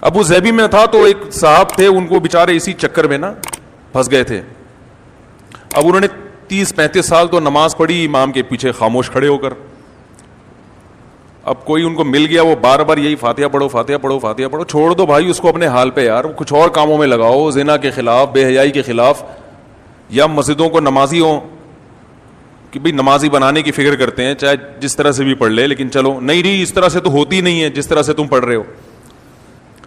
ابو Dhabi میں تھا تو ایک صاحب تھے, ان کو بیچارے اسی چکر میں نا پھنس گئے تھے. اب انہوں نے 30-35 سال تو نماز پڑھی امام کے پیچھے خاموش کھڑے ہو کر. اب کوئی ان کو مل گیا, وہ بار بار یہی فاتحہ پڑھو فاتحہ پڑھو فاتحہ پڑھو. چھوڑ دو بھائی اس کو اپنے حال پہ یار, کچھ اور کاموں میں لگاؤ, زنا کے خلاف, بے حیائی کے خلاف, یا مسجدوں کو نمازی ہوں کہ بھئی نمازی بنانے کی فکر کرتے ہیں, چاہے جس طرح سے بھی پڑھ لے, لیکن چلو نہیں اس طرح سے تو ہوتی نہیں ہے جس طرح سے تم پڑھ رہے ہو.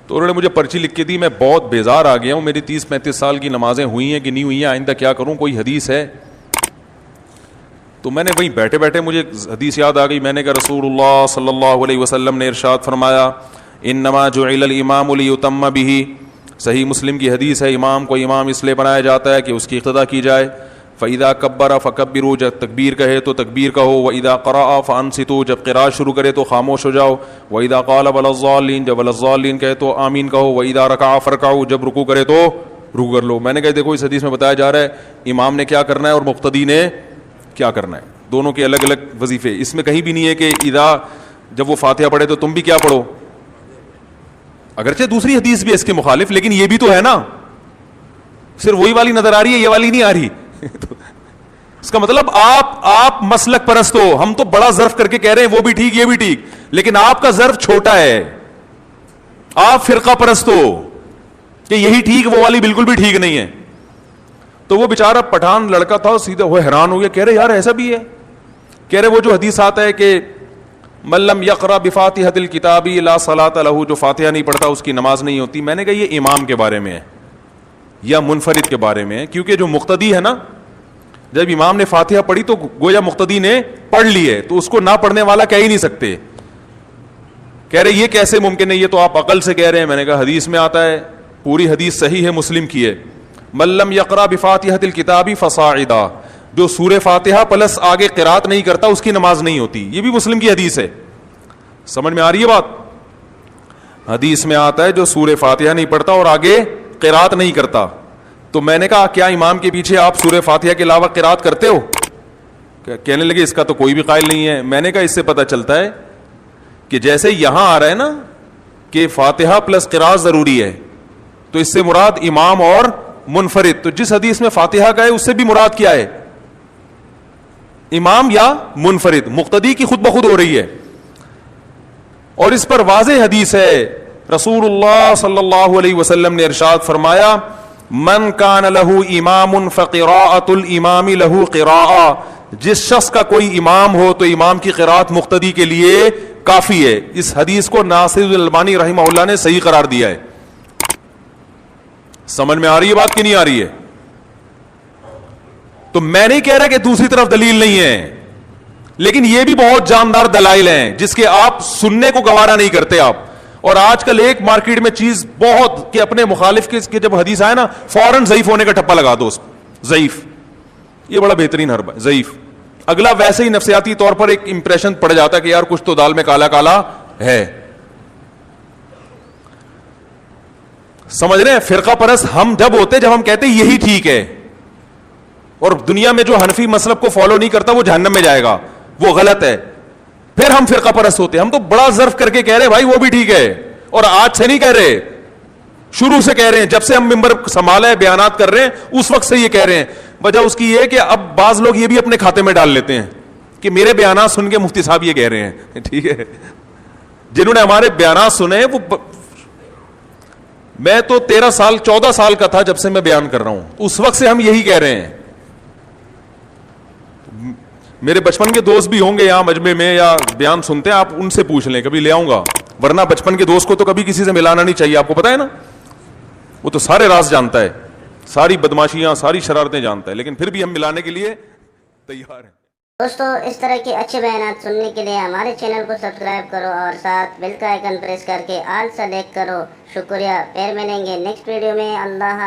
تو انہوں نے مجھے پرچی لکھ کے دی, میں بہت بیزار آ گیا ہوں, میری 30-35 سال کی نمازیں ہوئی ہیں کہ نہیں ہوئی ہیں, آئندہ کیا کروں, کوئی حدیث ہے؟ تو میں نے وہیں بیٹھے بیٹھے مجھے حدیث یاد آ گئی. میں نے کہا رسول اللہ صلی اللہ علیہ وسلم نے ارشاد فرمایا انما جعل الامام لیتم بہ, صحیح مسلم کی حدیث ہے, امام کو امام اس لیے بنایا جاتا ہے کہ اس کی اقتدا کی جائے. فاذا کبر فکبروا, جب تکبیر کہے تو تکبیر کہو. واذا قرأ فانصتوا, جب قراءت شروع کرے تو خاموش ہو جاؤ. واذا قال ولا الضالین, جب ولا الضالین کہے تو آمین کہو. واذا رکع فرکعوا, جب رکوع کرے تو رکوع کر لو. میں نے کہا دیکھو اس حدیث میں بتایا جا رہا ہے امام نے کیا کرنا ہے اور مقتدی نے کیا کرنا ہے, دونوں کے الگ الگ وظیفے. اس میں کہیں بھی نہیں ہے کہ اذا جب وہ فاتحہ پڑھے تو تم بھی کیا پڑھو, اگرچہ دوسری حدیث بھی ہے اس کے مخالف, لیکن یہ بھی تو ہے نا, صرف وہی والی نظر آ رہی ہے, یہ والی نہیں آ رہی. اس کا مطلب آپ مسلک پرست ہو, ہم تو بڑا ظرف کر کے کہہ رہے ہیں وہ بھی ٹھیک یہ بھی ٹھیک, لیکن آپ کا ظرف چھوٹا ہے, آپ فرقہ پرست ہو کہ یہی ٹھیک وہ والی بالکل بھی ٹھیک نہیں ہے. تو وہ بیچارہ پٹھان لڑکا تھا, سیدھا وہ حیران ہو گیا, کہہ رہے یار ایسا بھی ہے, کہہ رہے وہ جو حدیث آتا ہے کہ من لم یقرأ بفاتحۃ الکتاب لا صلاۃ لہ, جو فاتحہ نہیں پڑھتا اس کی نماز نہیں ہوتی. میں نے کہا یہ امام کے بارے میں ہے یا منفرد کے بارے میں ہے, کیونکہ جو مقتدی ہے نا, جب امام نے فاتحہ پڑھی تو گویا مقتدی نے پڑھ لی ہے, تو اس کو نہ پڑھنے والا کہہ ہی نہیں سکتے. کہہ رہے یہ کیسے ممکن ہے, یہ تو آپ عقل سے کہہ رہے ہیں. میں نے کہا حدیث میں آتا ہے, پوری حدیث صحیح ہے, مسلم کی ہے, من لم یقرأ بفاتحۃ الکتاب فصاعدا, جو سورہ فاتحہ پلس آگے قرات نہیں کرتا اس کی نماز نہیں ہوتی. یہ بھی مسلم کی حدیث ہے. سمجھ میں آ رہی ہے بات؟ حدیث میں آتا ہے جو سورہ فاتحہ نہیں پڑھتا اور آگے قرات نہیں کرتا. تو میں نے کہا کیا امام کے پیچھے آپ سورہ فاتحہ کے علاوہ قرات کرتے ہو؟ کہنے لگے اس کا تو کوئی بھی قائل نہیں ہے. میں نے کہا اس سے پتہ چلتا ہے کہ جیسے یہاں آ رہا ہے نا کہ فاتحہ پلس قرات ضروری ہے, تو اس سے مراد امام اور منفرد. تو جس حدیث میں فاتحہ کا ہے اس سے بھی مراد کیا ہے, امام یا منفرد, مقتدی کی خود بخود ہو رہی ہے. اور اس پر واضح حدیث ہے, رسول اللہ صلی اللہ علیہ وسلم نے ارشاد فرمایا من کان لہ امام فقراءۃ الامام لہ قراءہ, جس شخص کا کوئی امام ہو تو امام کی قراءت مقتدی کے لیے کافی ہے. اس حدیث کو ناصر الالبانی رحمہ اللہ نے صحیح قرار دیا ہے. سمجھ میں آ رہی ہے بات کہ نہیں آ رہی ہے؟ تو میں نہیں کہہ رہا کہ دوسری طرف دلیل نہیں ہے, لیکن یہ بھی بہت جاندار دلائل ہیں جس کے آپ سننے کو گوارا نہیں کرتے آپ. اور آج کل ایک مارکیٹ میں چیز بہت کہ اپنے مخالف کے جب حدیث آئے نا فوراً ضعیف ہونے کا ٹھپا لگا دو, ضعیف, یہ بڑا بہترین حربہ ہے, ضعیف. اگلا ویسے ہی نفسیاتی طور پر ایک امپریشن پڑ جاتا ہے کہ یار کچھ تو دال میں کالا کالا ہے. سمجھ رہے ہیں؟ فرقہ پرست ہم جب ہوتے جب ہم کہتے یہی ٹھیک ہے, اور دنیا میں جو حنفی مسلک کو فالو نہیں کرتا وہ جہنم میں جائے گا, وہ غلط ہے, پھر ہم فرقہ پرست ہوتے. ہم تو بڑا ظرف کر کے کہہ رہے بھائی وہ بھی ٹھیک ہے, اور آج سے نہیں کہہ رہے, شروع سے کہہ رہے ہیں, جب سے ہم ممبر سنبھالا ہے بیانات کر رہے ہیں اس وقت سے یہ کہہ رہے ہیں. وجہ اس کی یہ کہ اب بعض لوگ یہ بھی اپنے کھاتے میں ڈال لیتے ہیں کہ میرے بیانات سن کے مفتی صاحب یہ کہہ رہے ہیں. ٹھیک ہے, جنہوں نے ہمارے بیانات سنے وہ, میں تو 14 سال کا تھا جب سے میں بیان کر رہا ہوں, اس وقت سے ہم یہی کہہ رہے ہیں. میرے بچپن کے دوست بھی ہوں گے یہاں مجمع میں یا بیان سنتے ہیں, آپ ان سے پوچھ لیں, کبھی لے آؤں گا, ورنہ بچپن کے دوست کو تو کبھی کسی سے ملانا نہیں چاہیے. آپ کو پتا ہے نا, وہ تو سارے راز جانتا ہے, ساری بدماشیاں ساری شرارتیں جانتا ہے, لیکن پھر بھی ہم ملانے کے لیے تیار ہیں. دوستو اس طرح کے اچھے بیانات سننے کے لیے ہمارے چینل کو سبسکرائب کرو اور ساتھ بیل کا آئیکن پریس کر کے آل سلیکٹ کرو. شکریہ. پھر ملیں گے نیکسٹ ویڈیو میں. اللہ